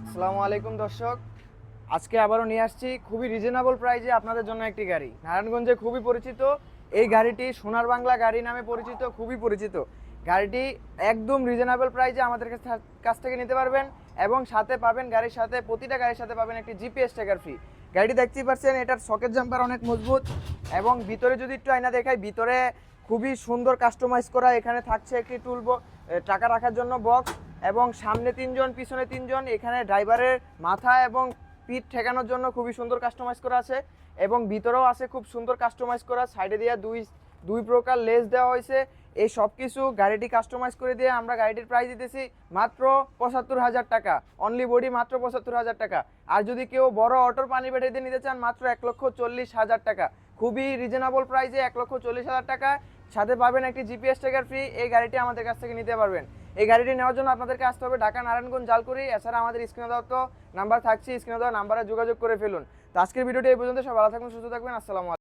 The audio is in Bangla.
আসসালামু আলাইকুম দর্শক, আজকে আবারও নিয়ে আসছি খুবই রিজনেবল প্রাইসে আপনাদের জন্য একটি গাড়ি। নারায়ণগঞ্জে খুবই পরিচিত এই গাড়িটি সোনার বাংলা গাড়ি নামে পরিচিত, খুবই পরিচিত গাড়িটি। একদম রিজনেবল প্রাইসে আমাদের কাছ থেকে নিতে পারবেন এবং সাথে পাবেন, গাড়ির সাথে প্রতিটা গাড়ির সাথে পাবেন একটি জিপিএস ট্র্যাকার ফ্রি। গাড়িটি দেখতেই পাচ্ছেন, এটার সকেট জাম্পার অনেক মজবুত এবং ভিতরে যদি একটু আয়না দেখাই, ভিতরে খুবই সুন্দর কাস্টমাইজ করা। এখানে থাকছে একটি টাকা রাখার জন্য বক্স এবং সামনে তিনজন পিছনে তিনজন। এখানে ড্রাইভারের মাথা এবং পিঠ ঠেকানোর জন্য খুবই সুন্দর কাস্টমাইজ করা আছে এবং ভিতরেও আছে খুব সুন্দর কাস্টমাইজ করা। সাইডে দিয়ে দুই প্রকার লেস দেওয়া হয়েছে। এই সব কিছু গাড়িটি কাস্টমাইজ করে দিয়ে আমরা গাড়িটির প্রাইস দিতেছি মাত্র ৭৫,০০০ টাকা। অনলি বডি মাত্র ৭৫,০০০ টাকা। আর যদি কেউ বড় অটোর পানি ব্যাটারি দিয়ে নিতে চান, মাত্র ১,৪০,০০০ টাকা। খুবই রিজনেবল প্রাইসে ১,৪০,০০০ টাকা সাথে পাবেন একটি জিপিএস ট্র্যাকার ফ্রি। এই গাড়িটি আমাদের কাছ থেকে নিতে পারবেন। এই গাড়িটি নেওয়ার জন্য আপনাদেরকে আসতে হবে ঢাকা নারায়ণগঞ্জ জালকুড়ি। এছাড়া আমাদের স্ক্রিনে দেওয়া তো নাম্বার থাকছে, স্ক্রিনে দেওয়া নাম্বারে যোগাযোগ করে ফেলুন। তো আজকের ভিডিওটি এই পর্যন্ত। সব ভালো থাকবেন, সুস্থ থাকবেন। আসসালামু আলাইকুম।